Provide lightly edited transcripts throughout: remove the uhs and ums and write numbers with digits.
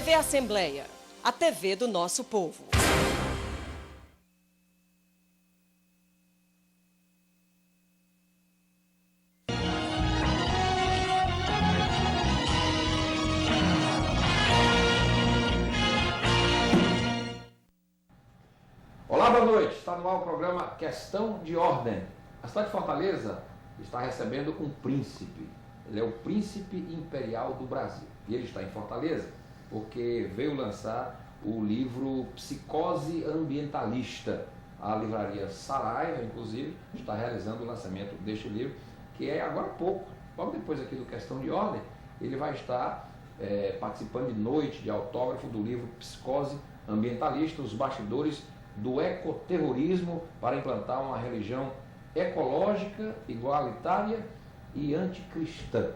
TV Assembleia, a TV do nosso povo. Olá, boa noite. Está no ar o programa Questão de Ordem. A cidade de Fortaleza está recebendo um príncipe. Ele é o príncipe imperial do Brasil. E ele está em Fortaleza porque veio lançar o livro Psicose Ambientalista. A livraria Saraiva, inclusive, está realizando o lançamento deste livro, que é agora há pouco, logo depois aqui do Questão de Ordem, ele vai estar participando de noite de autógrafo do livro Psicose Ambientalista, os bastidores do ecoterrorismo para implantar uma religião ecológica, igualitária e anticristã.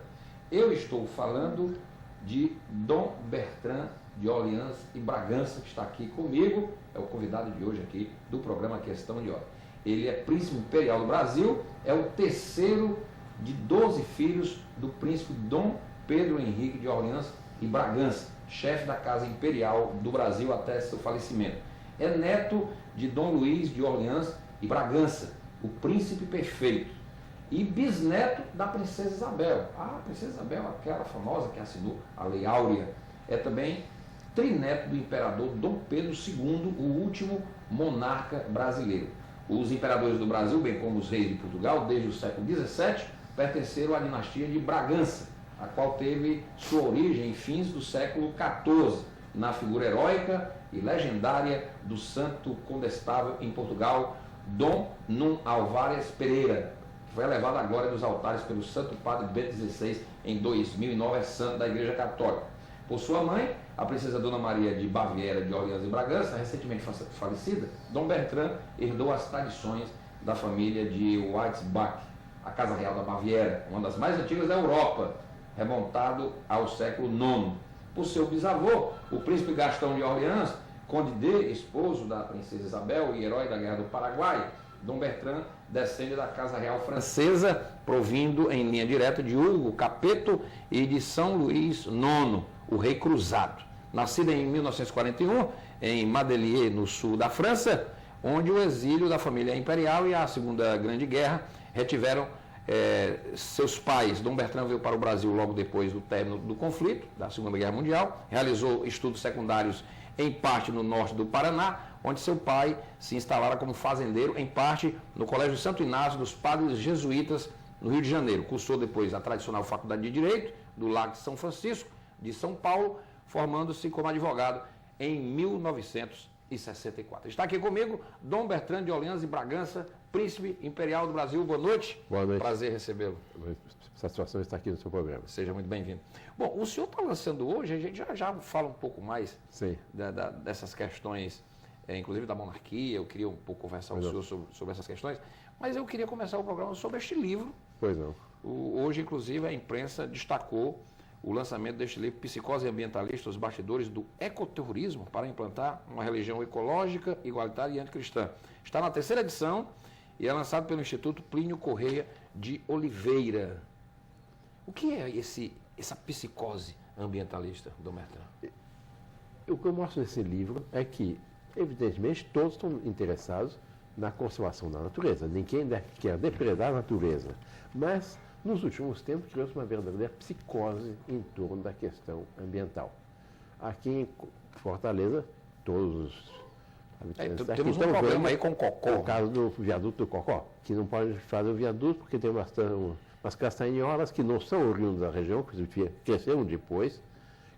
Eu estou falando de Dom Bertrand de Orleans e Bragança, que está aqui comigo, é o convidado de hoje aqui do programa Questão de Ordem. Ele é príncipe imperial do Brasil, é o terceiro de 12 filhos do príncipe Dom Pedro Henrique de Orleans e Bragança, chefe da Casa Imperial do Brasil até seu falecimento. É neto de Dom Luís de Orleans e Bragança, o príncipe perfeito, e bisneto da princesa Isabel. A princesa Isabel, aquela famosa que assinou a Lei Áurea. É também trineto do imperador Dom Pedro II, o último monarca brasileiro. Os imperadores do Brasil, bem como os reis de Portugal, desde o século XVII, pertenceram à dinastia de Bragança, a qual teve sua origem em fins do século XIV, na figura heróica e legendária do santo condestável em Portugal, Dom Nuno Álvares Pereira, que foi elevado à glória dos altares pelo Santo Padre Bento XVI em 2009, é santo da Igreja Católica. Por sua mãe, a princesa Dona Maria de Baviera de Orleans e Bragança, recentemente falecida, Dom Bertrand herdou as tradições da família de Wittelsbach, a Casa Real da Baviera, uma das mais antigas da Europa, remontado ao século IX. Por seu bisavô, o príncipe Gastão de Orleans, conde de, esposo da princesa Isabel e herói da Guerra do Paraguai, Dom Bertrand descende da Casa Real Francesa, provindo em linha direta de Hugo Capeto e de São Luís IX, o rei cruzado. Nascido em 1941, em Madelier, no sul da França, onde o exílio da família imperial e a Segunda Grande Guerra retiveram seus pais. Dom Bertrand veio para o Brasil logo depois do término do conflito, da Segunda Guerra Mundial, realizou estudos secundários em parte no norte do Paraná, onde seu pai se instalara como fazendeiro, em parte no Colégio Santo Inácio dos Padres Jesuítas, no Rio de Janeiro. Cursou depois a tradicional Faculdade de Direito do Lago de São Francisco, de São Paulo, formando-se como advogado em 1964. Está aqui comigo Dom Bertrand de Orleans e Bragança, príncipe imperial do Brasil. Boa noite. Boa noite. Prazer recebê-lo. Satisfação estar aqui no seu programa. Seja muito bem-vindo. Bom, o senhor está lançando hoje, a gente já fala um pouco mais dessas questões, inclusive da monarquia. Eu queria um pouco conversar com o senhor sobre essas questões, mas eu queria começar o programa sobre este livro. Pois não. Hoje, inclusive, a imprensa destacou o lançamento deste livro, Psicose Ambientalista, os bastidores do ecoterrorismo para implantar uma religião ecológica, igualitária e anticristã. Está na 3ª edição e é lançado pelo Instituto Plínio Correia de Oliveira. O que é essa psicose ambientalista, Dom Bertrand? O que eu mostro nesse livro é que, evidentemente, todos estão interessados na conservação da natureza. Ninguém quer depredar a natureza. Mas, nos últimos tempos, criou-se uma verdadeira psicose em torno da questão ambiental. Aqui em Fortaleza, todos os habitantes daqui temos um problema aí com o Cocó. O caso do viaduto do Cocó, que não pode fazer o viaduto porque tem umas castanholas que não são oriundas da região, que cresceram depois,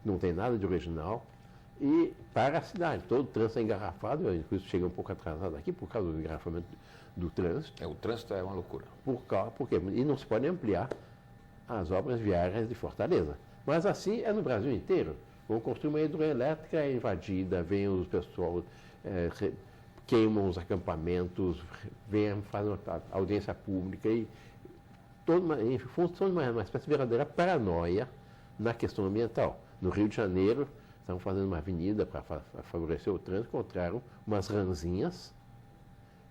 não tem nada de original, e para a cidade. Todo o trânsito é engarrafado, inclusive chega um pouco atrasado aqui por causa do engarrafamento do trânsito. O trânsito é uma loucura. Por quê? E não se pode ampliar as obras viárias de Fortaleza. Mas assim é no Brasil inteiro. Vão construir uma hidroelétrica, é invadida, vem os pessoal, queimam os acampamentos, vêm fazer uma audiência pública e em função de uma espécie de verdadeira paranoia na questão ambiental. No Rio de Janeiro, estavam fazendo uma avenida para favorecer o trânsito, encontraram umas ranzinhas,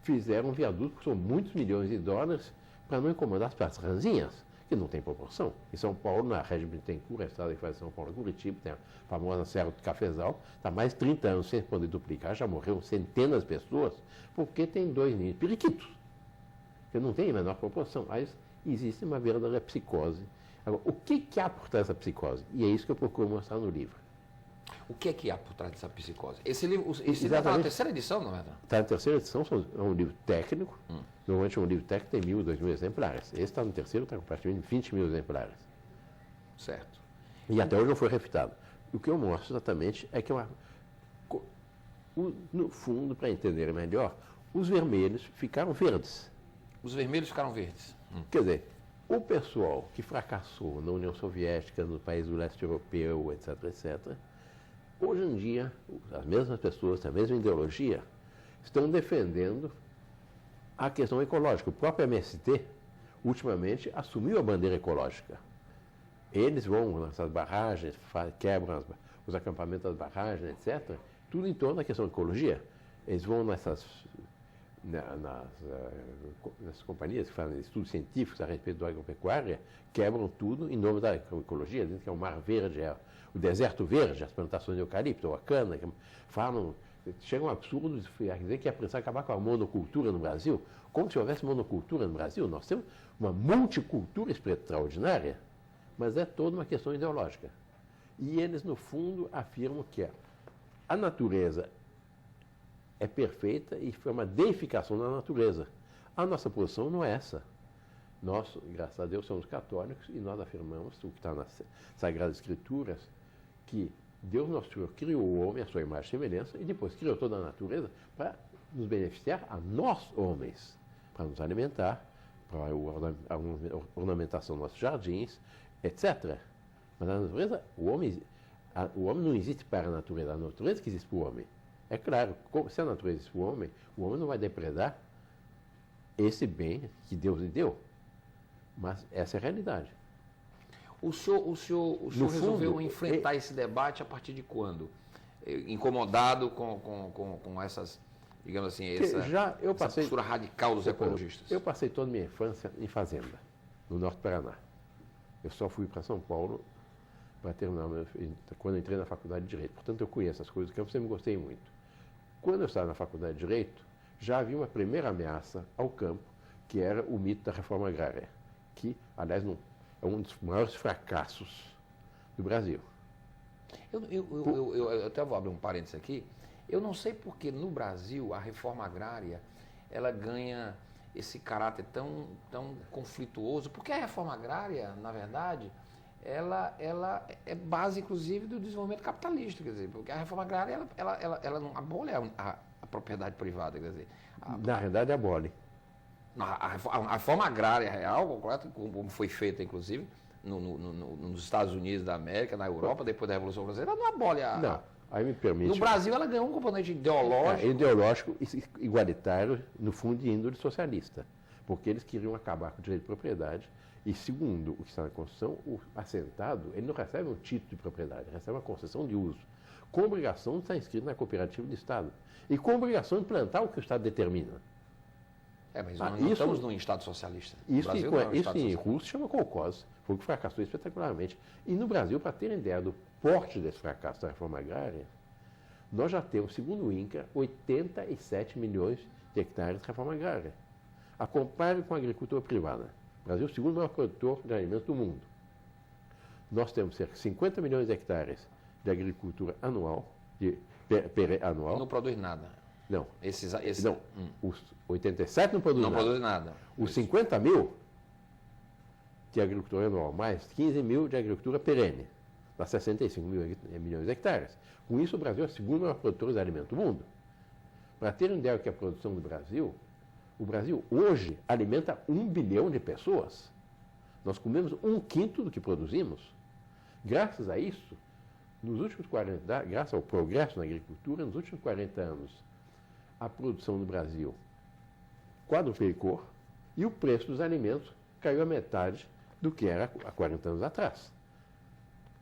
fizeram um viaduto que custou muitos milhões de dólares para não incomodar as ranzinhas, que não tem proporção. Em São Paulo, na Rede Bittencourt, a estrada que faz São Paulo a Curitiba, tem a famosa Serra do Cafezal, está mais de 30 anos sem poder duplicar, já morreram centenas de pessoas, porque tem 2 ninhos periquitos, que não tem a menor proporção. Aí existe uma verdadeira psicose. Agora, o que há por trás dessa psicose? E é isso que eu procuro mostrar no livro. O que é que há por trás dessa psicose? Esse livro está na terceira edição, não é? Está na terceira edição, é um livro técnico. Normalmente um livro técnico tem 1.000, 2.000 exemplares. Esse está no terceiro, está com praticamente 20.000 exemplares. Certo. E até hoje não foi refutado. O que eu mostro exatamente é que, no fundo, para entender melhor, os vermelhos ficaram verdes. Os vermelhos ficaram verdes. Quer dizer, o pessoal que fracassou na União Soviética, no país do leste europeu, etc., etc., hoje em dia, as mesmas pessoas, a mesma ideologia, estão defendendo a questão ecológica. O próprio MST, ultimamente, assumiu a bandeira ecológica. Eles vão nessas barragens, quebram os acampamentos das barragens, etc., tudo em torno da questão da ecologia. Eles vão nessas companhias que fazem estudos científicos a respeito da agropecuária, quebram tudo em nome da ecologia, dizem que é o mar verde, é o deserto verde, as plantações de eucalipto, a cana, falam, chegam a um absurdo de dizer que é preciso acabar com a monocultura no Brasil, como se houvesse monocultura no Brasil. Nós temos uma multicultura extraordinária, mas é toda uma questão ideológica. E eles, no fundo, afirmam que a natureza é perfeita e foi uma deificação da natureza. A nossa posição não é essa. Nós, graças a Deus, somos católicos e nós afirmamos, o que está nas Sagradas Escrituras, que Deus, nosso Senhor, criou o homem à sua imagem e semelhança e depois criou toda a natureza para nos beneficiar a nós, homens, para nos alimentar, para a ornamentação dos nossos jardins, etc. Mas a natureza, o homem não existe para a natureza que existe para o homem. É claro, se a natureza existe para o homem não vai depredar esse bem que Deus lhe deu. Mas essa é a realidade. O senhor resolveu enfrentar esse debate a partir de quando? Incomodado com essas, digamos assim, essa postura radical dos ecologistas? Eu passei toda a minha infância em fazenda, no Norte do Paraná. Eu só fui para São Paulo para terminar, quando eu entrei na Faculdade de Direito. Portanto, eu conheço as coisas que eu sempre gostei muito. Quando eu estava na Faculdade de Direito, já havia uma primeira ameaça ao campo, que era o mito da reforma agrária, que, aliás, é um dos maiores fracassos do Brasil. Eu até vou abrir um parênteses aqui. Eu não sei porque no Brasil a reforma agrária ela ganha esse caráter tão conflituoso, porque a reforma agrária, na verdade, ela é base, inclusive, do desenvolvimento capitalista, quer dizer, porque a reforma agrária ela não abole a propriedade privada, quer dizer. Na realidade, abole. A reforma agrária real, como foi feita, inclusive, nos Estados Unidos da América, na Europa, depois da Revolução Francesa, ela não abole a... Não, aí me permite... No Brasil, ela ganhou um componente ideológico. Ideológico, igualitário, no fundo, de índole socialista. Porque eles queriam acabar com o direito de propriedade e, segundo o que está na Constituição, o assentado, ele não recebe um título de propriedade, ele recebe uma concessão de uso, com obrigação de estar inscrito na cooperativa do Estado e com obrigação de plantar o que o Estado determina. Mas nós não estamos num Estado socialista. Isso em Rússia chama kolkhoz, foi o que fracassou espetacularmente. E no Brasil, para terem ideia do porte desse fracasso da reforma agrária, nós já temos, segundo o INCRA, 87 milhões de hectares de reforma agrária. A compare com a agricultura privada. O Brasil é o segundo maior produtor de alimentos do mundo. Nós temos cerca de 50 milhões de hectares de agricultura anual, anual. Não produz nada. Não. Não. Os 87 não produzem nada. Não produz nada. Os 50 mil de agricultura anual, mais 15 mil de agricultura perene, dá 65 milhões de hectares. Com isso, o Brasil é o segundo maior produtor de alimentos do mundo. Para ter uma ideia do que é a produção do Brasil, o Brasil hoje alimenta 1 bilhão de pessoas. Nós comemos 1/5 do que produzimos. Graças a isso, graças ao progresso na agricultura, nos últimos 40 anos, a produção no Brasil quadruplicou e o preço dos alimentos caiu a metade do que era há 40 anos atrás.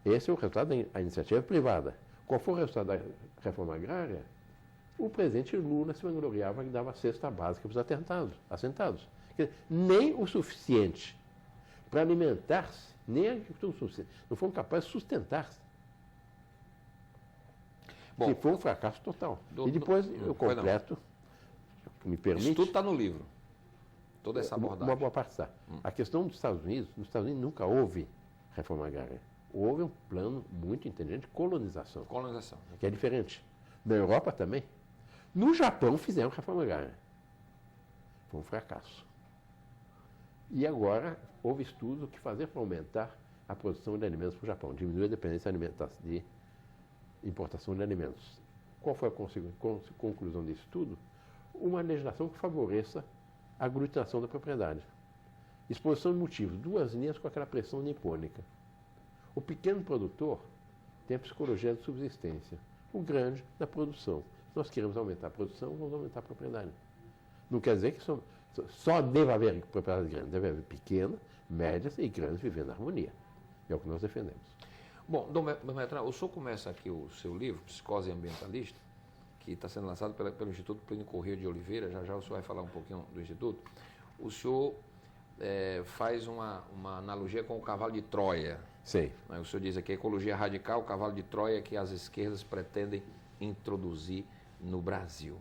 Esse é o resultado da iniciativa privada. Qual foi o resultado da reforma agrária? O presidente Lula se vangloriava que dava a cesta básica para os assentados. Quer dizer, nem o suficiente para alimentar-se, nem a agricultura não foram capazes de sustentar-se. Bom, Que foi um fracasso total. E depois eu completo, me permite... Isso tudo está no livro, toda essa abordagem. Uma boa parte está. A questão dos Estados Unidos, nos Estados Unidos nunca houve reforma agrária. Houve um plano muito inteligente de colonização. Colonização. Que é diferente. Na Europa também. No Japão fizeram reforma agrária. Foi um fracasso. E agora houve estudo que fazer para aumentar a produção de alimentos para o Japão, diminuir a dependência de importação de alimentos. Qual foi a conclusão desse estudo? Uma legislação que favoreça a aglutinação da propriedade. Exposição de motivos, 2 linhas com aquela pressão nipônica. O pequeno produtor tem a psicologia de subsistência, o grande da produção. Se nós queremos aumentar a produção, vamos aumentar a propriedade. Não quer dizer que só deva haver propriedades grandes, deve haver pequenas, médias e grandes vivendo em harmonia. É o que nós defendemos. Bom, Dom Bertrand, o senhor começa aqui o seu livro, Psicose Ambientalista, que está sendo lançado pelo Instituto Plínio Corrêa de Oliveira, já o senhor vai falar um pouquinho do Instituto. O senhor faz uma analogia com o cavalo de Troia. Sim. O senhor diz aqui, ecologia radical, o cavalo de Troia que as esquerdas pretendem introduzir no Brasil.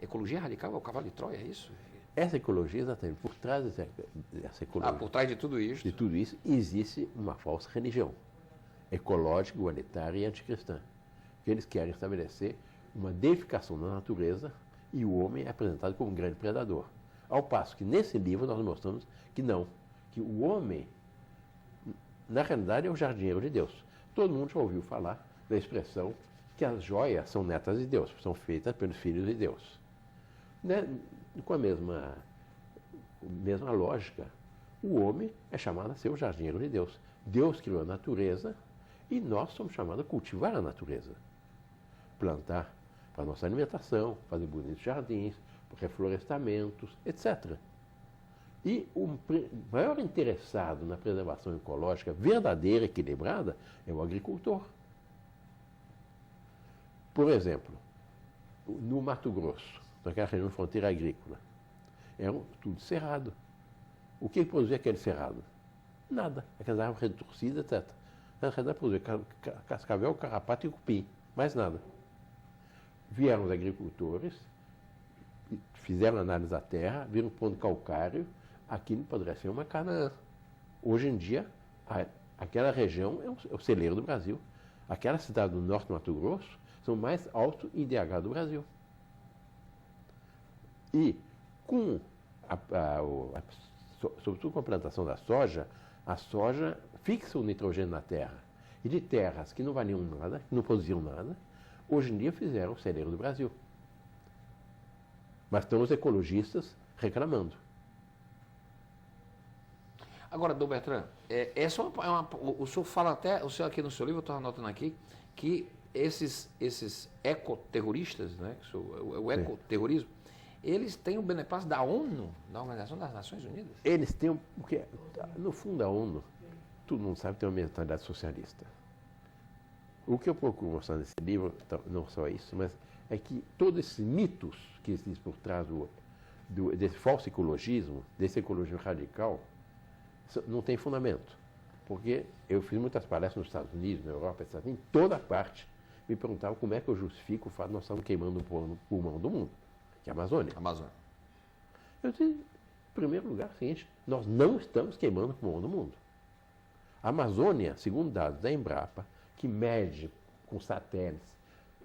Ecologia radical é o cavalo de Troia, é isso? Essa ecologia, exatamente, por trás dessa ecologia, por trás de tudo isso? De tudo isso, existe uma falsa religião, ecológica, igualitária e anticristã. Que eles querem estabelecer uma deificação da natureza e o homem é apresentado como um grande predador. Ao passo que nesse livro nós mostramos que não, que o homem, na realidade, é o jardineiro de Deus. Todo mundo já ouviu falar da expressão que as joias são netas de Deus, são feitas pelos filhos de Deus. Né? Com a mesma lógica, o homem é chamado a ser o jardineiro de Deus. Deus criou a natureza e nós somos chamados a cultivar a natureza. Plantar para a nossa alimentação, fazer bonitos jardins, reflorestamentos, etc. E o maior interessado na preservação ecológica verdadeira, equilibrada, é o agricultor. Por exemplo, no Mato Grosso, naquela região de fronteira agrícola, era tudo cerrado. O que produzia aquele cerrado? Nada. Aquelas árvores retorcidas, etc. Na realidade, produzia cascavel, carrapato e cupim. Mais nada. Vieram os agricultores, fizeram análise da terra, viram ponto calcário, aquilo poderia ser uma Canaã. Hoje em dia, aquela região é o celeiro do Brasil. Aquela cidade do norte do Mato Grosso são mais alto IDH do Brasil. E com sobretudo com a plantação da soja, a soja fixa o nitrogênio na terra. E de terras que não valiam nada, que não produziam nada, hoje em dia fizeram o celeiro do Brasil. Mas estão os ecologistas reclamando. Agora, Dom Bertrand, o senhor fala até, o senhor aqui no seu livro, eu estou anotando aqui, que esses ecoterroristas, né, o ecoterrorismo, eles têm o beneplácito da ONU, da Organização das Nações Unidas? Eles têm, porque no fundo a ONU, todo mundo sabe, tem uma mentalidade socialista. O que eu procuro mostrar nesse livro, não só isso, mas é que todos esses mitos que existem por trás desse falso ecologismo, desse ecologismo radical, não tem fundamento. Porque eu fiz muitas palestras nos Estados Unidos, na Europa, etc. Em toda parte me perguntavam como é que eu justifico o fato de nós estarmos queimando o pulmão do mundo, que é a Amazônia. Eu disse, em primeiro lugar, é o seguinte, nós não estamos queimando o pulmão do mundo. A Amazônia, segundo dados da Embrapa, que mede com satélites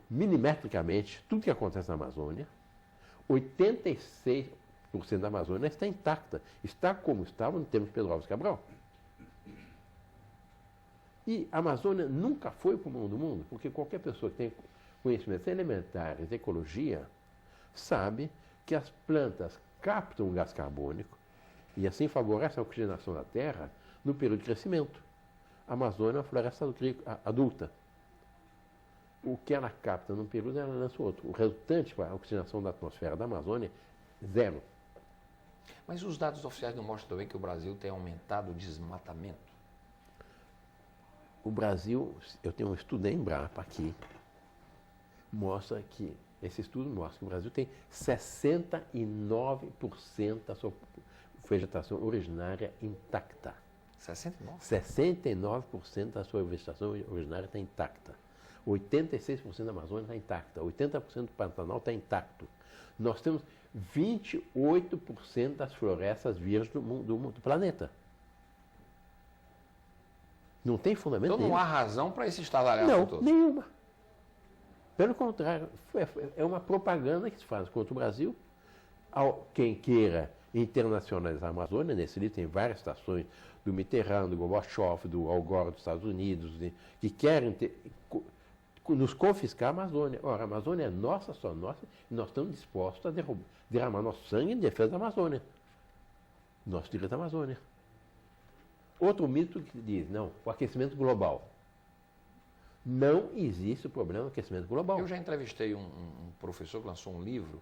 milimetricamente tudo que acontece na Amazônia, 86% da Amazônia está intacta. Está como estava no tempo de Pedro Álvares Cabral. E a Amazônia nunca foi o pulmão do mundo, porque qualquer pessoa que tem conhecimentos elementares de ecologia sabe que as plantas captam o gás carbônico e assim favorecem a oxigenação da terra no período de crescimento. A Amazônia é uma floresta adulta. O que ela capta num período, ela lança outro. O resultante para a oxigenação da atmosfera da Amazônia, 0. Mas os dados oficiais não mostram também que o Brasil tem aumentado o desmatamento? O Brasil, eu tenho um estudo da Embrapa aqui, esse estudo mostra que o Brasil tem 69% da sua vegetação originária intacta. 69? 69% da sua vegetação originária está intacta. 86% da Amazônia está intacta. 80% do Pantanal está intacto. Nós temos 28% das florestas virgens do planeta. Não tem fundamento Então não nenhum. há razão para esse estardalhaço Não, todo. nenhuma. Pelo contrário, é uma propaganda que se faz contra o Brasil. Quem queira internacionalizar a Amazônia, nesse livro tem várias citações do Mitterrand, do Gorbachev, do Al Gore dos Estados Unidos, que querem nos confiscar a Amazônia. Ora, a Amazônia é nossa, só nossa, e nós estamos dispostos a derramar nosso sangue em defesa da Amazônia. Nosso direito à Amazônia. Outro mito que diz, não, o aquecimento global. Não existe o problema do aquecimento global. Eu já entrevistei um professor que lançou um livro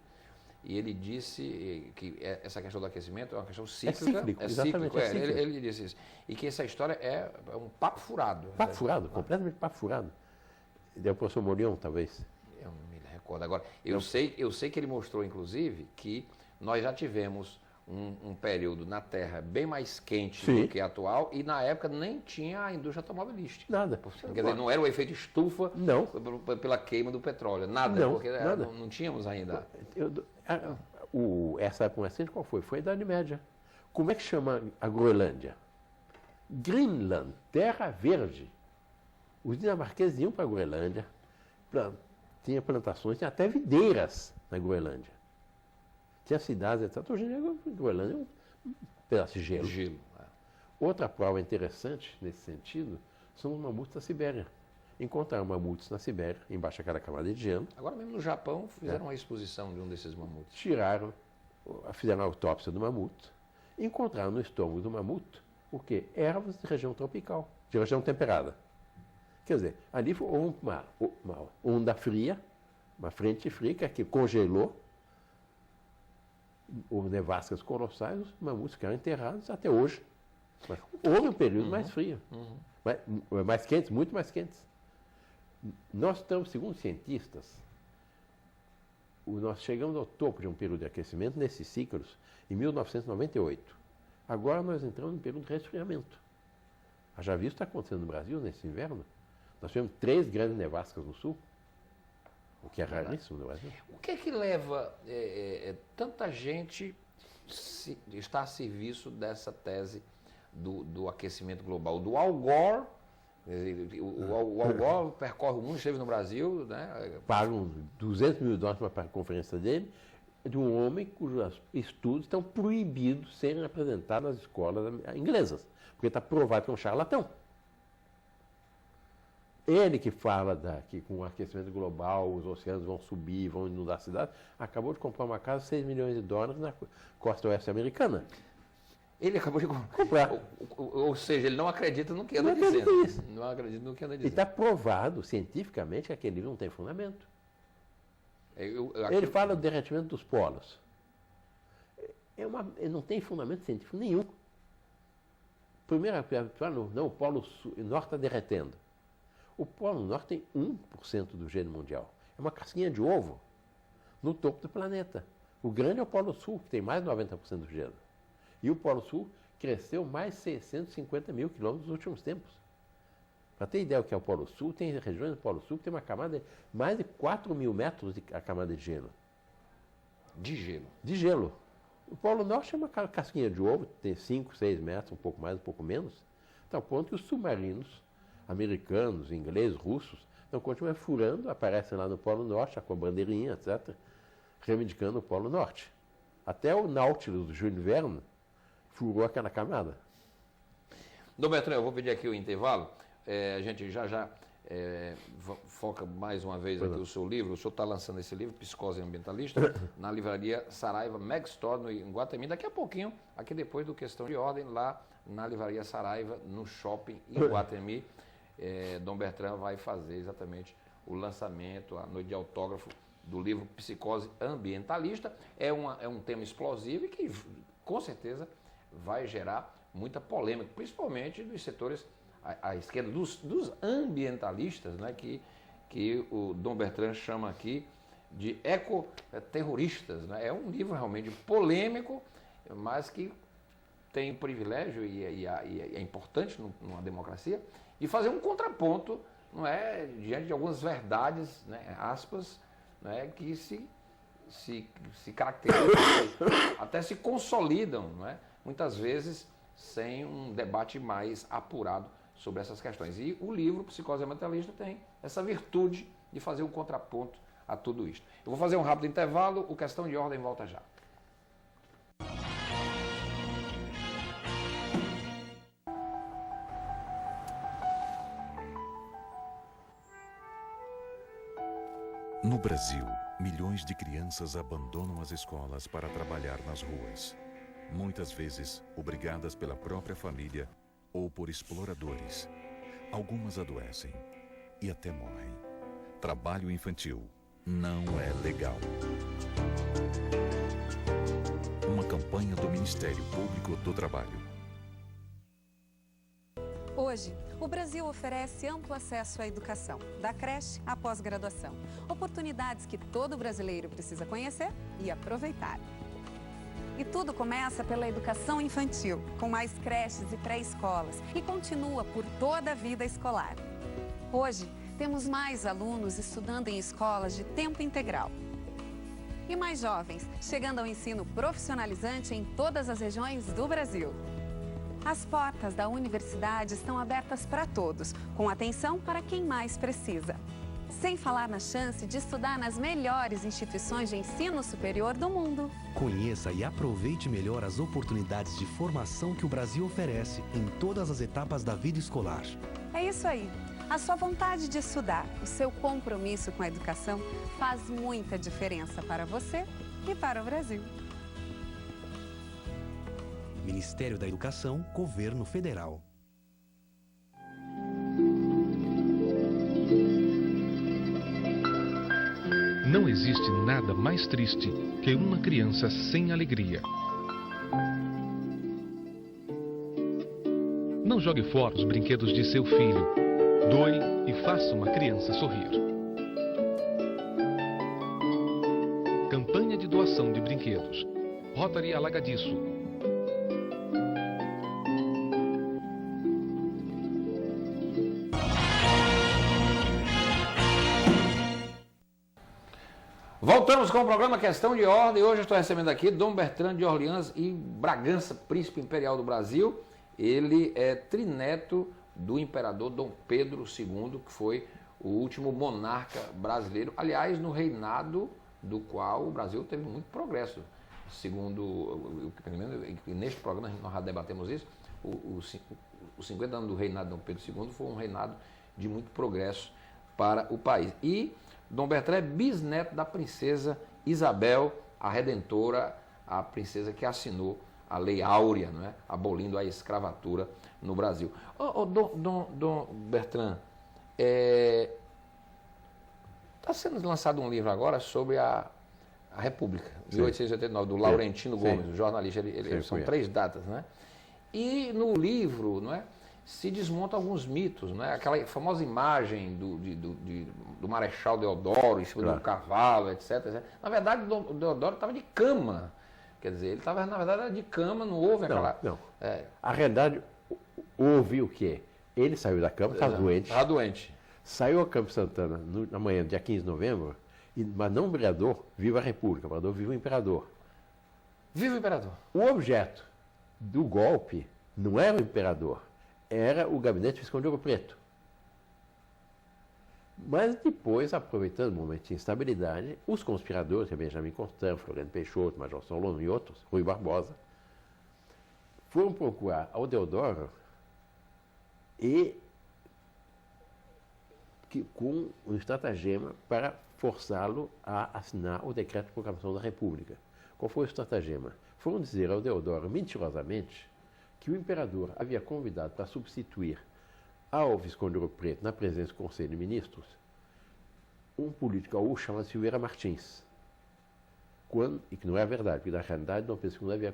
e ele disse que essa questão do aquecimento é uma questão cíclica. Exatamente, é cíclico. Ele disse isso. E que essa história é um papo furado. Papo furado, completamente papo furado. Deu o professor Morion, talvez. Eu não me recordo agora. Eu sei que ele mostrou, inclusive, que nós já tivemos um período na Terra bem mais quente Sim. do que atual e na época nem tinha a indústria automobilística. Nada. Quer dizer, não era o efeito estufa Não. pela queima do petróleo. Nada, Não, porque nada. Não tínhamos ainda. Essa época mais recente qual foi? Foi a Idade Média. Como é que chama a Groenlândia? Greenland, terra verde. Os dinamarqueses iam para a Groenlândia, tinha plantações, tinha até videiras na Groenlândia. Tinha cidades, etc. Hoje em dia, a Groenlândia é um pedaço de gelo. Gelo. Outra prova interessante nesse sentido são os mamutes da Sibéria. Encontraram mamutes na Sibéria, embaixo daquela camada de gelo, Agora mesmo no Japão fizeram uma exposição de um desses mamutes. fizeram a autópsia do mamute, encontraram no estômago do mamute o quê? Ervas de região tropical, de região temperada. Quer dizer, ali houve uma onda fria, uma frente fria que congelou, houve nevascas colossais, os mamutes ficaram enterrados até hoje. Mas houve um período mais frio, mais quentes, muito mais quentes. Nós estamos, segundo cientistas, nós chegamos ao topo de um período de aquecimento nesses ciclos em 1998. Agora nós entramos em um período de resfriamento. Já visto o que está acontecendo no Brasil nesse inverno? Nós tivemos 3 grandes nevascas no sul, o que é raríssimo no Brasil. O que é que leva tanta gente está a serviço dessa tese do aquecimento global? Do Al Gore, o Al Gore percorre o mundo, esteve no Brasil, né? Pagam $200 mil para a conferência dele, de um homem cujos estudos estão proibidos de serem apresentados nas escolas inglesas, porque está provado que é um charlatão. Ele que fala que com o aquecimento global os oceanos vão subir, vão inundar a cidade, acabou de comprar uma casa de $6 milhões na costa oeste americana. Ele acabou de comprar. Ou seja, ele não acredita no que anda dizendo. Não acredita no que anda E dizendo. está provado cientificamente que aquele livro não tem fundamento. Ele fala do derretimento dos polos. Ele não tem fundamento científico nenhum. Primeiro, não, o polo norte está derretendo. O Polo Norte tem 1% do gelo mundial. É uma casquinha de ovo no topo do planeta. O grande é o Polo Sul, que tem mais de 90% do gelo. E o Polo Sul cresceu mais 650 mil quilômetros nos últimos tempos. Para ter ideia do que é o Polo Sul, tem regiões do Polo Sul que tem uma camada de mais de 4 mil metros a camada de gelo. De gelo? De gelo. O Polo Norte é uma casquinha de ovo, tem 5, 6 metros, um pouco mais, um pouco menos. Então, ao ponto que os submarinos americanos, ingleses, russos, então continuam furando, aparecem lá no Polo Norte, com a bandeirinha, etc., reivindicando o Polo Norte. Até o Nautilus do Júlio Verne furou aquela camada. Dom Bertrand, eu vou pedir aqui o intervalo. A gente já foca mais uma vez aqui o seu livro. O senhor está lançando esse livro, Psicose Ambientalista, na livraria Saraiva Meg Store, em Guatemi. Daqui a pouquinho, aqui depois do Questão de Ordem, lá na livraria Saraiva, no shopping em Guatemi. Dom Bertrand vai fazer exatamente o lançamento, a noite de autógrafo do livro Psicose Ambientalista. É um tema explosivo e que, com certeza, vai gerar muita polêmica, principalmente dos setores à esquerda, dos ambientalistas, né, que o Dom Bertrand chama aqui de ecoterroristas. Né? É um livro realmente polêmico, mas que tem o privilégio, e é importante numa democracia, de fazer um contraponto, não é, diante de algumas verdades, né, aspas, né, que se caracterizam, até se consolidam, não é, muitas vezes sem um debate mais apurado sobre essas questões. E o livro Psicose Ambientalista tem essa virtude de fazer um contraponto a tudo isto. Eu vou fazer um rápido intervalo, o Questão de Ordem volta já. No Brasil, milhões de crianças abandonam as escolas para trabalhar nas ruas. Muitas vezes obrigadas pela própria família ou por exploradores. Algumas adoecem e até morrem. Trabalho infantil não é legal. Uma campanha do Ministério Público do Trabalho. Hoje, o Brasil oferece amplo acesso à educação, da creche à pós-graduação. Oportunidades que todo brasileiro precisa conhecer e aproveitar. E tudo começa pela educação infantil, com mais creches e pré-escolas, e continua por toda a vida escolar. Hoje, temos mais alunos estudando em escolas de tempo integral. E mais jovens, chegando ao ensino profissionalizante em todas as regiões do Brasil. As portas da universidade estão abertas para todos, com atenção para quem mais precisa. Sem falar na chance de estudar nas melhores instituições de ensino superior do mundo. Conheça e aproveite melhor as oportunidades de formação que o Brasil oferece em todas as etapas da vida escolar. É isso aí. A sua vontade de estudar, o seu compromisso com a educação faz muita diferença para você e para o Brasil. Ministério da Educação, Governo Federal. Não existe nada mais triste que uma criança sem alegria. Não jogue fora os brinquedos de seu filho. Doe e faça uma criança sorrir. Campanha de doação de brinquedos. Rotary Alagadiço. Voltamos com o programa Questão de Ordem. Hoje eu estou recebendo aqui Dom Bertrand de Orleans e Bragança, Príncipe Imperial do Brasil. Ele é trineto do imperador Dom Pedro II, que foi o último monarca brasileiro. Aliás, no reinado do qual o Brasil teve muito progresso. Segundo, neste programa nós já debatemos isso, os 50 anos do reinado de Dom Pedro II foi um reinado de muito progresso para o país. E Dom Bertrand é bisneto da princesa Isabel, a Redentora, a princesa que assinou a Lei Áurea, não é? Abolindo a escravatura no Brasil. Dom Bertrand, está sendo lançado um livro agora sobre a República, 1889, do Laurentino Gomes, o jornalista. São 3 datas, né? E no livro, não é, se desmontam alguns mitos, né? Aquela famosa imagem do Marechal Deodoro em cima de um cavalo, etc. Na verdade, o Deodoro estava de cama. Quer dizer, ele estava, na verdade, de cama, não houve aquela... Não. A realidade, houve o quê? Ele saiu da cama, estava doente. Estava doente. Saiu a Campo Santana na manhã, dia 15 de novembro, mas não o imperador, viva a República, o imperador, viva o imperador. Viva o imperador. O objeto do golpe não era o imperador, era o gabinete fiscal de Ouro Preto. Mas depois, aproveitando o momento de instabilidade, os conspiradores, que é Benjamin Constant, Floriano Peixoto, Major Solon e outros, Rui Barbosa, foram procurar ao Deodoro com um estratagema para forçá-lo a assinar o decreto de proclamação da República. Qual foi o estratagema? Foram dizer ao Deodoro, mentirosamente, que o imperador havia convidado para substituir ao Visconde Ouro Preto, na presença do Conselho de Ministros, um político gaúcho chamado Silveira Martins. E que não é verdade, porque na realidade Dom Pedro II havia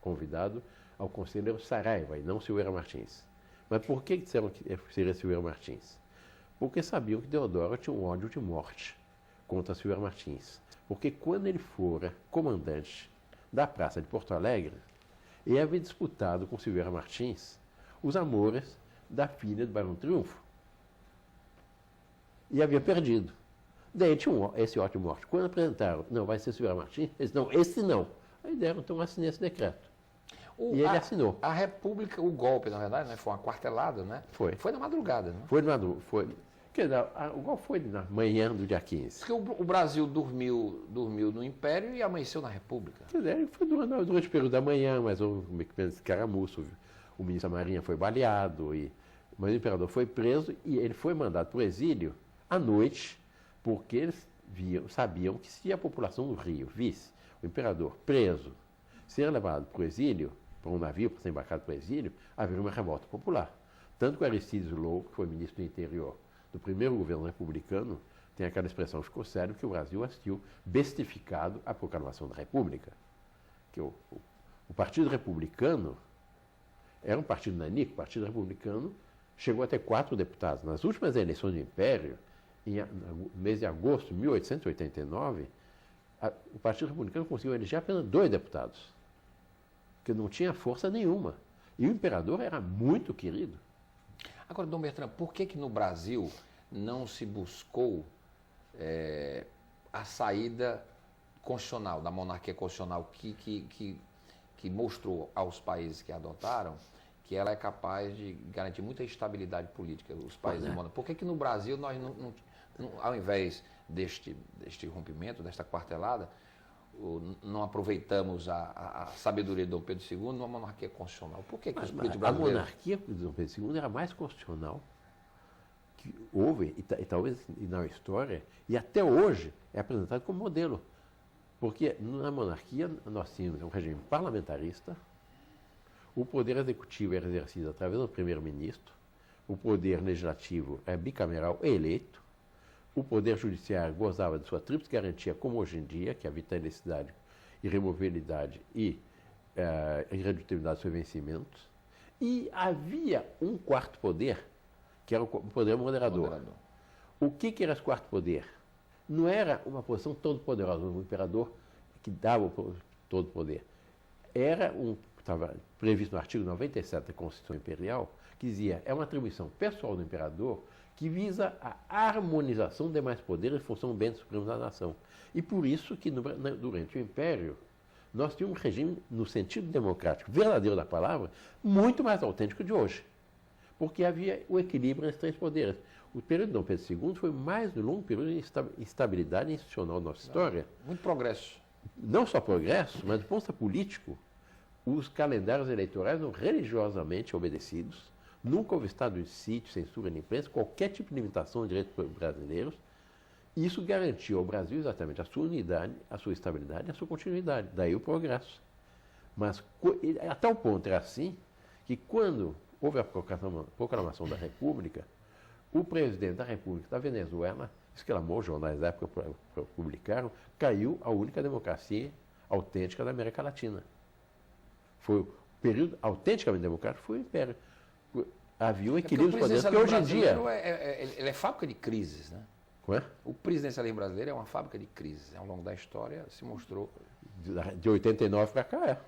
convidado ao conselheiro Saraiva e não Silveira Martins. Mas por que disseram que seria Silveira Martins? Porque sabiam que Deodoro tinha um ódio de morte contra Silveira Martins. Porque quando ele fora comandante da Praça de Porto Alegre, e havia disputado com Silveira Martins os amores da filha do Barão Triunfo. E havia perdido. Daí tinha esse ótimo morte. Quando apresentaram, não, vai ser Silveira Martins, eles não, esse não. Aí deram, então, assinei esse decreto. E ele assinou. A República, o golpe, na verdade, né, foi uma quartelada, né? Foi. Foi na madrugada, né? Foi na madrugada, foi. Quer dizer, o golpe foi na manhã do dia 15. Porque o Brasil dormiu no Império e amanheceu na República. Quer dizer, foi durante o período da manhã, mas houve um escaramuço. O ministro da Marinha foi baleado, mas o imperador foi preso e ele foi mandado para o exílio à noite, porque eles sabiam que se a população do Rio visse o imperador preso, ser levado para o exílio, para um navio, para ser embarcado para o exílio, haveria uma revolta popular. Tanto que o Aristides Lobo, que foi ministro do Interior do primeiro governo republicano, tem aquela expressão, ficou sério, que o Brasil assistiu bestificado à proclamação da República. Que o Partido Republicano era um partido nanico, o Partido Republicano chegou a ter 4 deputados. Nas últimas eleições do Império, no mês de agosto de 1889, o Partido Republicano conseguiu eleger apenas 2 deputados, que não tinha força nenhuma. E o imperador era muito querido. Agora, Dom Bertrand, por que no Brasil não se buscou a saída constitucional, da monarquia constitucional, que mostrou aos países que adotaram que ela é capaz de garantir muita estabilidade política, os países monárquicos? Por que no Brasil nós não, ao invés deste rompimento, desta quartelada, não aproveitamos a sabedoria de Dom Pedro II numa monarquia constitucional? Por que os políticos brasileiros... A monarquia de Dom Pedro II era mais constitucional que houve, e talvez na história, e até hoje é apresentado como modelo. Porque na monarquia nós tínhamos um regime parlamentarista, o poder executivo era exercido através do primeiro-ministro, o poder legislativo é bicameral e eleito, o poder judiciário gozava de sua tríplice garantia, como hoje em dia, que é a vitaliciedade, irremovibilidade e irredutibilidade dos seus vencimentos, e havia um quarto poder, que era o poder moderador. O que era esse quarto poder? Não era uma posição todo poderosa, o imperador que dava o todo poder. Estava previsto no artigo 97 da Constituição Imperial, que dizia, é uma atribuição pessoal do imperador que visa a harmonização de demais poderes em função do bem supremo da nação. E por isso que durante o Império, nós tínhamos um regime, no sentido democrático verdadeiro da palavra, muito mais autêntico de hoje. Porque havia o equilíbrio entre os 3 poderes. O período de Dom Pedro II foi o mais longo período de instabilidade institucional da nossa história. Muito progresso. Não só progresso, mas do ponto de vista político, os calendários eleitorais eram religiosamente obedecidos. Nunca houve estado de sítio, censura na imprensa, qualquer tipo de limitação de direitos brasileiros. E isso garantiu ao Brasil exatamente a sua unidade, a sua estabilidade e a sua continuidade. Daí o progresso. Mas a tal ponto era assim que quando houve a proclamação da República, o presidente da República da Venezuela exclamou, os jornais da época publicaram, caiu a única democracia autêntica da América Latina. Foi o período autenticamente democrático, foi o Império. Havia um equilíbrio dos poderes, porque hoje em dia... Ele é fábrica de crises, né? Ué? O presidencialismo brasileiro é uma fábrica de crises. Ao longo da história se mostrou... De 89 para cá, é.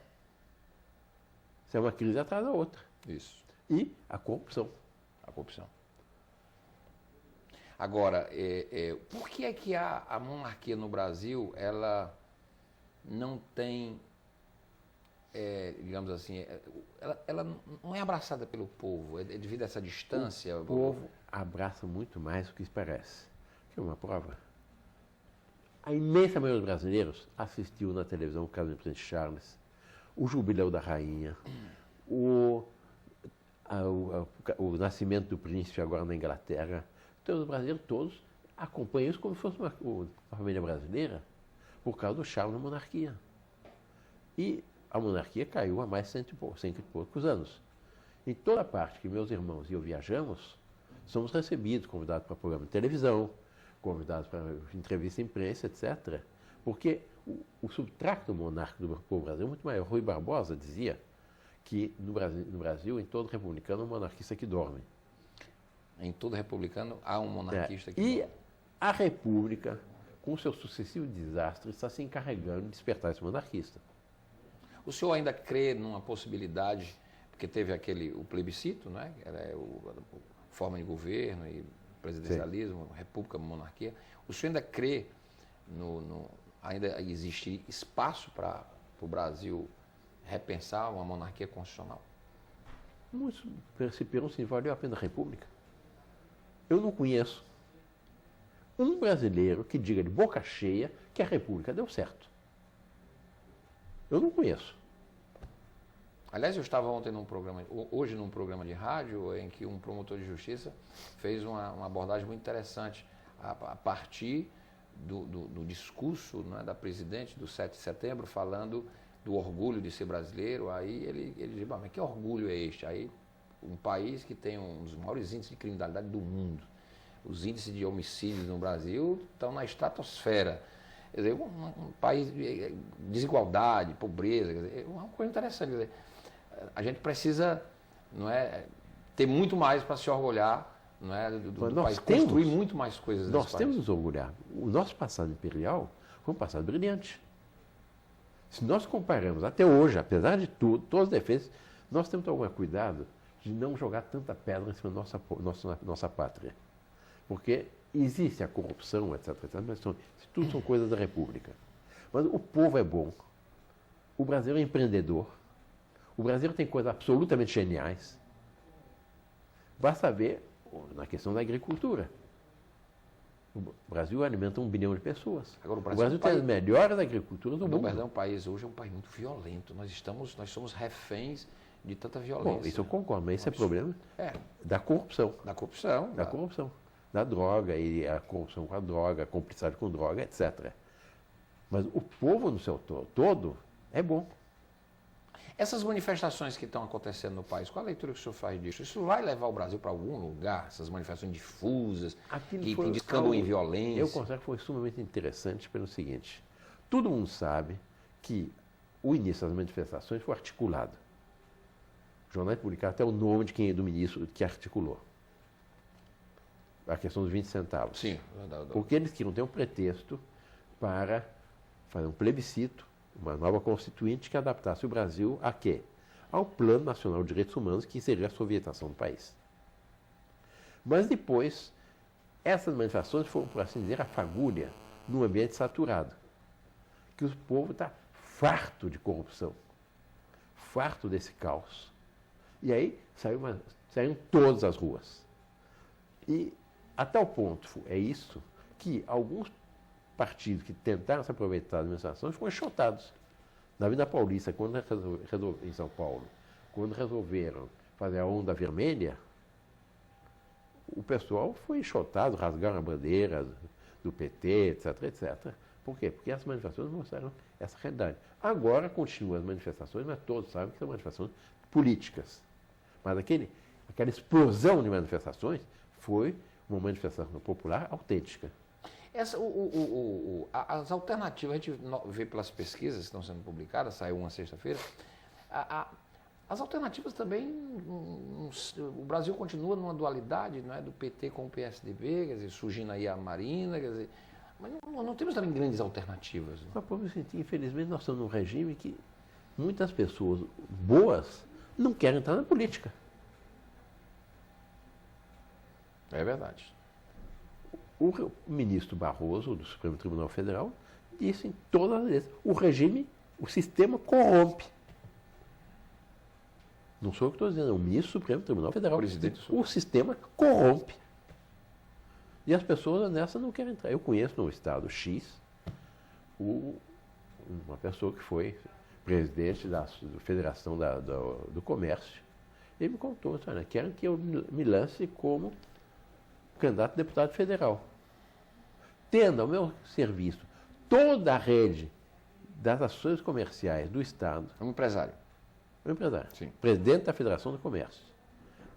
Isso é uma crise atrás da outra. Isso. E a corrupção. A corrupção. Agora, por que é que a monarquia no Brasil, ela não tem, digamos assim, ela não é abraçada pelo povo, devido a essa distância? O povo abraça muito mais do que isso parece. Que é uma prova. A imensa maioria dos brasileiros assistiu na televisão o caso do Príncipe Charles, o jubileu da rainha, o nascimento do príncipe agora na Inglaterra. Então, os brasileiros todos acompanham isso como se fosse uma família brasileira, por causa do charme da monarquia. E a monarquia caiu há mais de 100 e poucos anos. Em toda parte que meus irmãos e eu viajamos, somos recebidos, convidados para programa de televisão, convidados para entrevista à imprensa, etc. Porque o substrato monárquico do povo brasileiro é muito maior. Rui Barbosa dizia que no Brasil, em todo republicano, há um monarquista que dorme. Em todo republicano há um monarquista que... E a República, com seus sucessivos desastres, está se encarregando de despertar esse monarquista. O senhor ainda crê numa possibilidade, porque teve o plebiscito, né? Que era a forma de governo e presidencialismo, república, monarquia. O senhor ainda crê ainda existe espaço para o Brasil repensar uma monarquia constitucional? Muitos perceberam se valeu a pena a República. Eu não conheço um brasileiro que diga de boca cheia que a República deu certo. Eu não conheço. Aliás, eu estava hoje num programa de rádio em que um promotor de justiça fez uma abordagem muito interessante a partir do discurso, né, da presidente do 7 de setembro, falando do orgulho de ser brasileiro. Aí ele disse, mas que orgulho é este? Aí um país que tem um dos maiores índices de criminalidade do mundo, os índices de homicídios no Brasil estão na estratosfera. Quer dizer, um país de desigualdade, pobreza, quer dizer, é uma coisa interessante. Quer dizer, a gente precisa, não é, ter muito mais para se orgulhar, não é, do país, construir muito mais coisas nesse país. Nós temos que nos orgulhar. O nosso passado imperial foi um passado brilhante. Se nós comparamos até hoje, apesar de tudo, todos os defeitos, nós temos que tomar cuidado de não jogar tanta pedra em cima da nossa pátria. Porque existe a corrupção, etc., mas tudo são coisas da República. Mas o povo é bom. O Brasil é empreendedor. O Brasil tem coisas absolutamente geniais. Basta ver na questão da agricultura. O Brasil alimenta 1 bilhão de pessoas. Agora, o Brasil tem as melhores agriculturas do mundo. O Brasil hoje é um país muito violento. Nós somos reféns de tanta violência. Bom, isso eu concordo, mas esse é problema da corrupção. Da corrupção. Da corrupção. Da droga, e a corrupção com a droga, a cumplicidade com droga, etc. Mas o povo no seu todo é bom. Essas manifestações que estão acontecendo no país, qual a leitura que o senhor faz disso? Isso vai levar o Brasil para algum lugar? Essas manifestações difusas, que indicam em violência? Eu considero que foi sumamente interessante pelo seguinte. Todo mundo sabe que o início das manifestações foi articulado. O jornal publicava até o nome do ministro que articulou a questão dos 20 centavos. Sim. Porque eles queriam ter um pretexto para fazer um plebiscito, uma nova constituinte que adaptasse o Brasil a quê? Ao Plano Nacional de Direitos Humanos, que seria a sovietização do país. Mas depois, essas manifestações foram, por assim dizer, a fagulha num ambiente saturado. Que o povo está farto de corrupção, farto desse caos. E aí saíram todas as ruas. E a tal ponto é isso que alguns partidos que tentaram se aproveitar das manifestações foram enxotados. Na Avenida Paulista, em São Paulo, quando resolveram fazer a onda vermelha, o pessoal foi enxotado, rasgaram a bandeira do PT, etc, etc. Por quê? Porque as manifestações mostraram essa realidade. Agora continuam as manifestações, mas todos sabem que são manifestações políticas. Mas aquela explosão de manifestações foi uma manifestação popular autêntica. As alternativas, a gente vê pelas pesquisas que estão sendo publicadas, saiu uma sexta-feira, as alternativas também, o Brasil continua numa dualidade, não é, do PT com o PSDB, quer dizer, surgindo aí a Marina, quer dizer, mas não temos também grandes alternativas. Mas, infelizmente, nós estamos num regime que muitas pessoas boas não querem entrar na política. É verdade. O ministro Barroso, do Supremo Tribunal Federal, disse em todas as vezes, o sistema corrompe. Não sou eu que estou dizendo, é o ministro do Supremo Tribunal Federal. O sistema corrompe. E as pessoas nessa não querem entrar. Eu conheço no estado X uma pessoa que foi presidente da Federação do Comércio. Ele me contou, querem que eu me lance como candidato a deputado federal. Tendo ao meu serviço toda a rede das ações comerciais do Estado. É um empresário. Um empresário. Sim. Presidente da Federação do Comércio.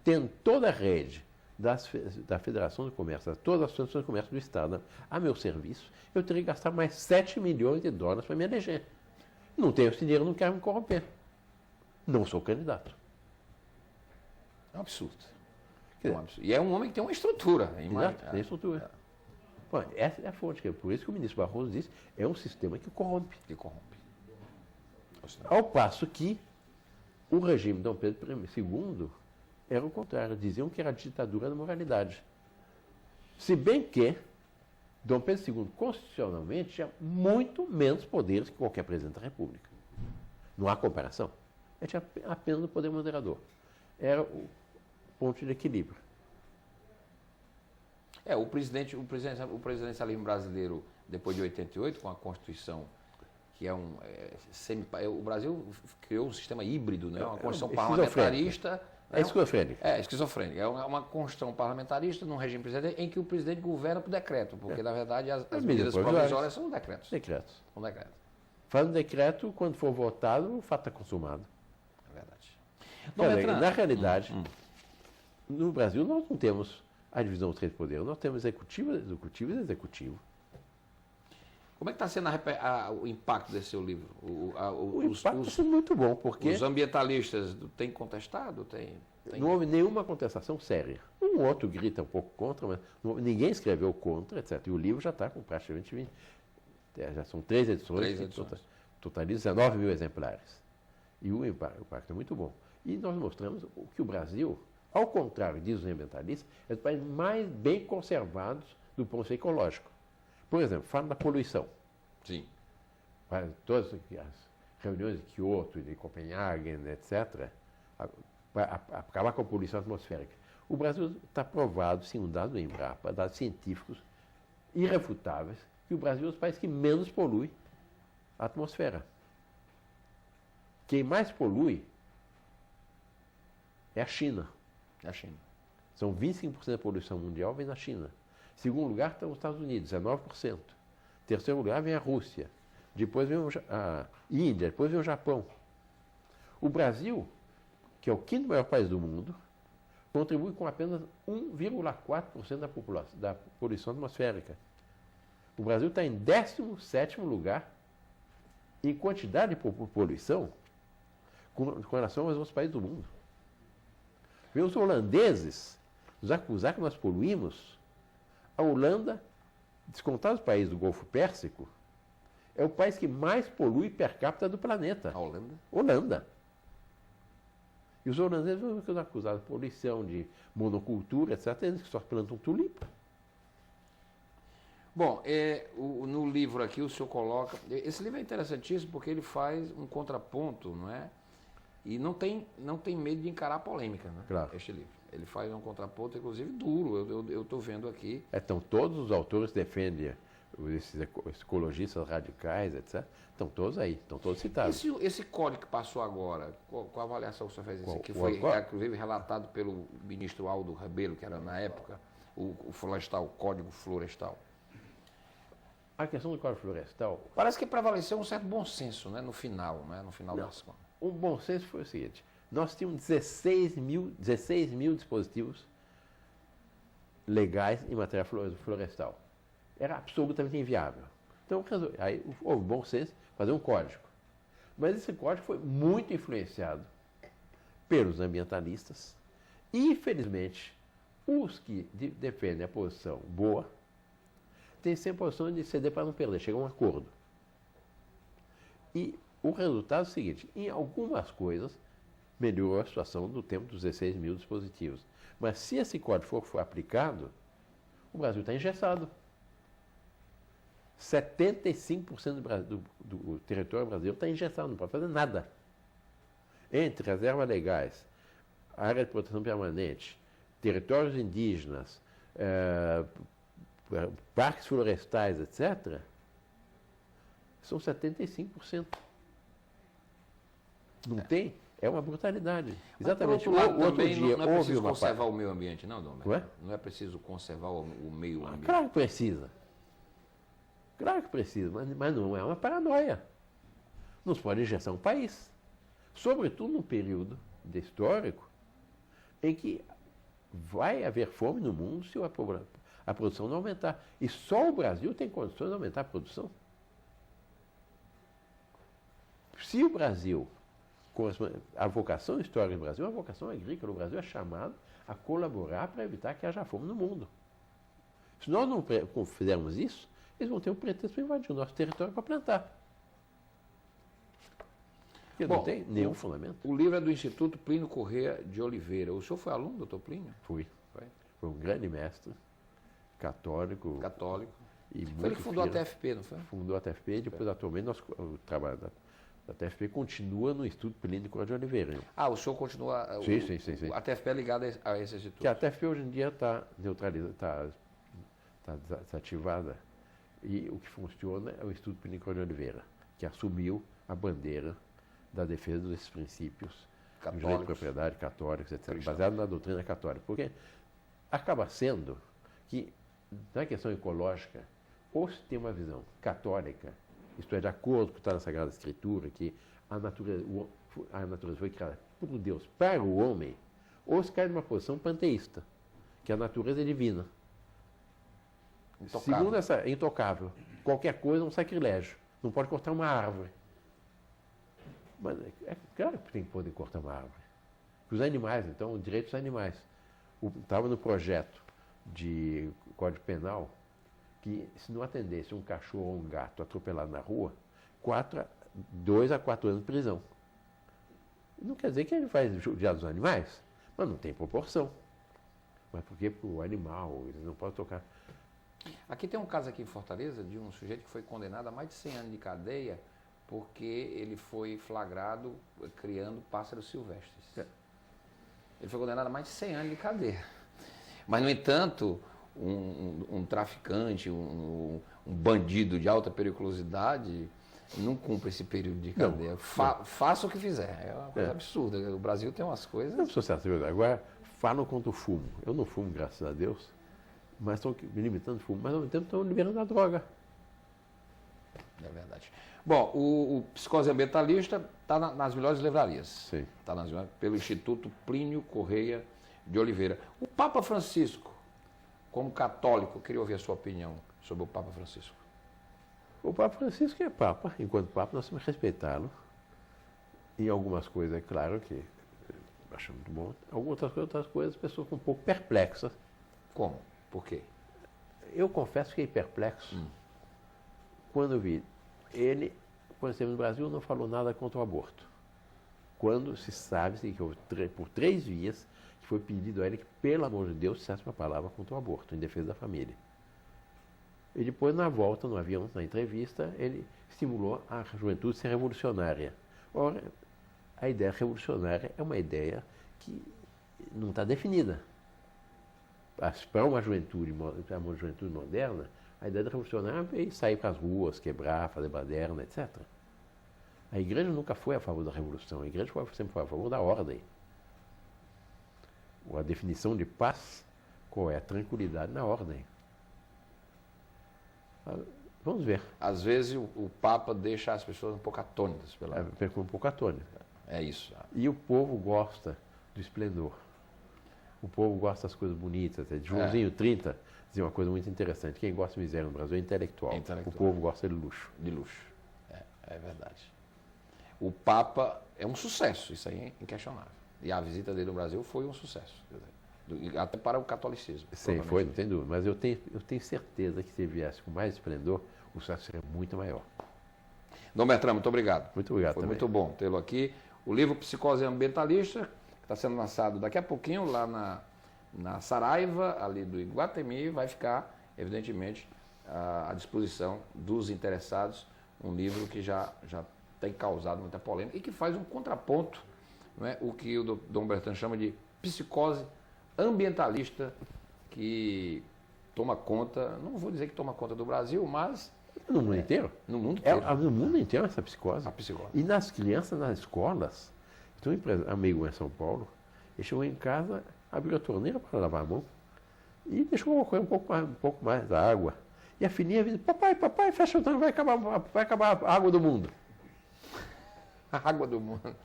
Tendo toda a rede da Federação do Comércio, todas as ações do comércio do Estado a meu serviço, eu teria que gastar mais 7 milhões de dólares para me eleger. Não tenho esse dinheiro, não quero me corromper. Não sou candidato. É um absurdo. E é um homem que tem uma estrutura. Exato, tem estrutura. Bom, essa é a fonte. Por isso que o ministro Barroso disse, é um sistema que corrompe. Que corrompe. isso. Né? Ao passo que o regime de Dom Pedro II era o contrário, diziam que era a ditadura da moralidade. Se bem que Dom Pedro II, constitucionalmente, tinha muito menos poderes que qualquer presidente da República. Não há comparação. Ele tinha apenas o poder moderador. Era o ponto de equilíbrio. O presidencialismo brasileiro, depois de 88, com a Constituição, que é o Brasil criou um sistema híbrido, né? Uma Constituição parlamentarista. É esquizofrênica. É esquizofrênica. É uma Constituição parlamentarista num regime presidencial em que o presidente governa por decreto, porque, na verdade, as medidas provisórias são decretos. São decretos. Faz um decreto, quando for votado, o fato está consumado. É verdade. Na realidade, no Brasil, nós não temos a divisão dos três poderes. Nós temos executivo e executivo. Como é que está sendo o impacto desse seu livro? O impacto está sendo muito bom, porque os ambientalistas têm contestado? Não houve nenhuma contestação séria. Um outro grita um pouco contra, mas ninguém escreveu contra, etc. E o livro já está com praticamente 20. Já são 3 edições. Totaliza 19 mil exemplares. E o impacto é muito bom. E nós mostramos que o Brasil, ao contrário, diz os ambientalistas, é um dos países mais bem conservados do ponto de vista ecológico. Por exemplo, fala da poluição. Sim. Todas as reuniões de Kyoto, de Copenhague, etc., para acabar com a poluição atmosférica. O Brasil está provado, sim, um dado do Embrapa, dados científicos irrefutáveis, que o Brasil é um dos países que menos polui a atmosfera. Quem mais polui é a China. São 25% da poluição mundial vem da China. Em segundo lugar estão os Estados Unidos, 19%. Em terceiro lugar vem a Rússia. Depois vem a Índia, depois vem o Japão. O Brasil, que é o quinto maior país do mundo, contribui com apenas 1,4% da poluição atmosférica. O Brasil está em 17º lugar em quantidade de poluição com relação aos outros países do mundo. Vem os holandeses nos acusar que nós poluímos. A Holanda, descontado os países do Golfo Pérsico, é o país que mais polui per capita do planeta. A Holanda? Holanda. E os holandeses são acusados de poluição, de monocultura, etc. Eles que só plantam tulipa. Bom, no livro aqui o senhor coloca... Esse livro é interessantíssimo porque ele faz um contraponto, não é? E não tem medo de encarar a polêmica, né? Claro. Este livro. Ele faz um contraponto, inclusive, duro. Eu estou vendo aqui. Então, todos os autores que defendem esses ecologistas radicais, etc., estão todos aí, estão todos citados. Esse código que passou agora, qual a avaliação que o senhor fez disso? Que foi, inclusive, relatado pelo ministro Aldo Rebelo, que era, na época, o Código Florestal. A questão do Código Florestal... Parece que prevaleceu um certo bom senso, né, no final, das contas. O bom senso foi o seguinte: nós tínhamos 16 mil dispositivos legais em matéria florestal. Era absolutamente inviável. Então, aí houve bom senso fazer um código. Mas esse código foi muito influenciado pelos ambientalistas e, infelizmente, os que defendem a posição boa têm sempre a posição de ceder para não perder, chegar a um acordo. E o resultado é o seguinte: em algumas coisas melhorou a situação do tempo dos 16 mil dispositivos. Mas se esse código for aplicado, o Brasil está engessado. 75% do território brasileiro está engessado, não pode fazer nada. Entre reservas legais, área de proteção permanente, territórios indígenas, parques florestais, etc., são 75%. Não tem? É uma brutalidade. Exatamente. Mas, por outro lado, outro dia não é preciso conservar o meio ambiente, não, Dom? Não é preciso conservar o meio ambiente. Claro que precisa. Claro que precisa, mas não é uma paranoia. Não se pode injetar um país. Sobretudo num período histórico em que vai haver fome no mundo se a produção não aumentar. E só o Brasil tem condições de aumentar a produção. Se o Brasil, com a vocação histórica do Brasil, a vocação agrícola, o Brasil é chamado a colaborar para evitar que haja fome no mundo. Se nós não fizermos isso, eles vão ter um pretexto para invadir o nosso território para plantar. Porque não tem nenhum fundamento. O livro é do Instituto Plínio Corrêa de Oliveira. O senhor foi aluno, doutor Plínio? Foi um grande mestre, católico. E Foi ele que fundou a TFP, não foi? Fundou a TFP e depois, atualmente, o trabalho da TFP continua no Instituto Plínio Corrêa de Oliveira. O senhor continua... Sim. A TFP é ligada a esse instituto? Que a TFP hoje em dia está neutralizada, está desativada. E o que funciona é o Instituto Plínio Corrêa de Oliveira, que assumiu a bandeira da defesa desses princípios do direito de propriedade, católicos, etc., baseado na doutrina católica. Porque acaba sendo que, na questão ecológica, ou se tem uma visão católica, isto é, de acordo com o que está na Sagrada Escritura, que a natureza foi criada por Deus para o homem, ou se cai numa posição panteísta, que a natureza é divina. Intocável. Segundo essa, intocável. Qualquer coisa é um sacrilégio. Não pode cortar uma árvore. Mas é claro que tem que poder cortar uma árvore. Os animais, então, o direito dos animais. Estava no projeto de Código Penal que, se não atendesse um cachorro ou um gato atropelado na rua, 2 a 4 anos de prisão. Não quer dizer que ele faz judiar dos animais, mas não tem proporção. Mas porque para o animal, ele não pode tocar. Aqui tem um caso aqui em Fortaleza de um sujeito que foi condenado a mais de 100 anos de cadeia porque ele foi flagrado criando pássaros silvestres. Ele foi condenado a mais de 100 anos de cadeia. Mas, no entanto, um traficante, um bandido de alta periculosidade não cumpre esse período de cadeia. Faça o que fizer. É uma coisa absurda. O Brasil tem umas coisas... Agora, falam contra o fumo. Eu não fumo, graças a Deus, mas estão me limitando o fumo. Mas, ao mesmo tempo, estão liberando a droga. É verdade. Bom, o Psicose Ambientalista está nas melhores livrarias. Sim. Está pelo Instituto Plínio Corrêa de Oliveira. O Papa Francisco, como católico, eu queria ouvir a sua opinião sobre o Papa Francisco. O Papa Francisco é Papa. Enquanto Papa, nós temos que respeitá-lo. Em algumas coisas, é claro que acho muito bom. Outras coisas, as pessoas ficam um pouco perplexas. Como? Por quê? Eu confesso que fiquei perplexo quando eu vi. Ele, quando esteve no Brasil, não falou nada contra o aborto. Quando se sabe que por 3 vias que foi pedido a ele que, pelo amor de Deus, dissesse uma palavra contra o aborto, em defesa da família. E depois, na volta, no avião, na entrevista, ele estimulou a juventude a ser revolucionária. Ora, a ideia revolucionária é uma ideia que não está definida. Para uma juventude moderna, a ideia de revolucionária é sair para as ruas, quebrar, fazer baderna, etc. A igreja nunca foi a favor da revolução, a igreja sempre foi a favor da ordem. A definição de paz, qual é? A tranquilidade na ordem. Vamos ver. Às vezes o Papa deixa as pessoas um pouco atônitas. Um pouco atônita. É isso. E o povo gosta do esplendor. O povo gosta das coisas bonitas. Joãozinho 30 dizia uma coisa muito interessante. Quem gosta de miséria no Brasil é intelectual. O povo gosta de luxo. De luxo. É verdade. O Papa é um sucesso, isso aí é inquestionável. E a visita dele no Brasil foi um sucesso. Até para o catolicismo. Sim, foi, não tem dúvida. Mas eu tenho certeza que se ele viesse com mais esplendor, o sucesso seria muito maior. Dom Bertrand, muito obrigado. Muito obrigado Foi também. muito bom tê-lo aqui. O livro Psicose Ambientalista, que está sendo lançado daqui a pouquinho lá na Saraiva, ali do Iguatemi, vai ficar, evidentemente, à disposição dos interessados. Um livro que já tem causado muita polêmica e que faz um contraponto, não é? O que o Dom Bertrand chama de psicose ambientalista, que toma conta, não vou dizer que toma conta do Brasil, mas... No mundo inteiro? No mundo inteiro. No mundo inteiro essa psicose. A psicose. E nas crianças, nas escolas, tem um amigo em São Paulo, ele chegou em casa, abriu a torneira para lavar a mão e deixou correr um pouco mais da água. E a filhinha disse, papai, fecha o tanque, vai acabar a água do mundo. A água do mundo.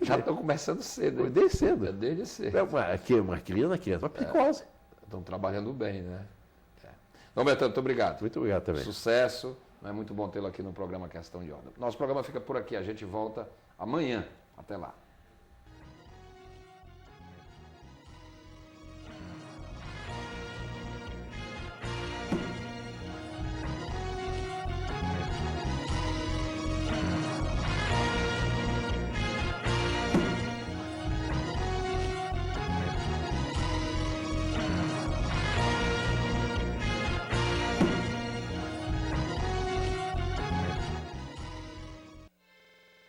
Já estão começando cedo. Desde cedo. Desde cedo. Uma criança, uma psicose. Estão trabalhando bem, né? Dom Bertrand, muito obrigado. Muito obrigado também. Sucesso. É muito bom tê-lo aqui no programa Questão de Ordem. Nosso programa fica por aqui. A gente volta amanhã. Até lá.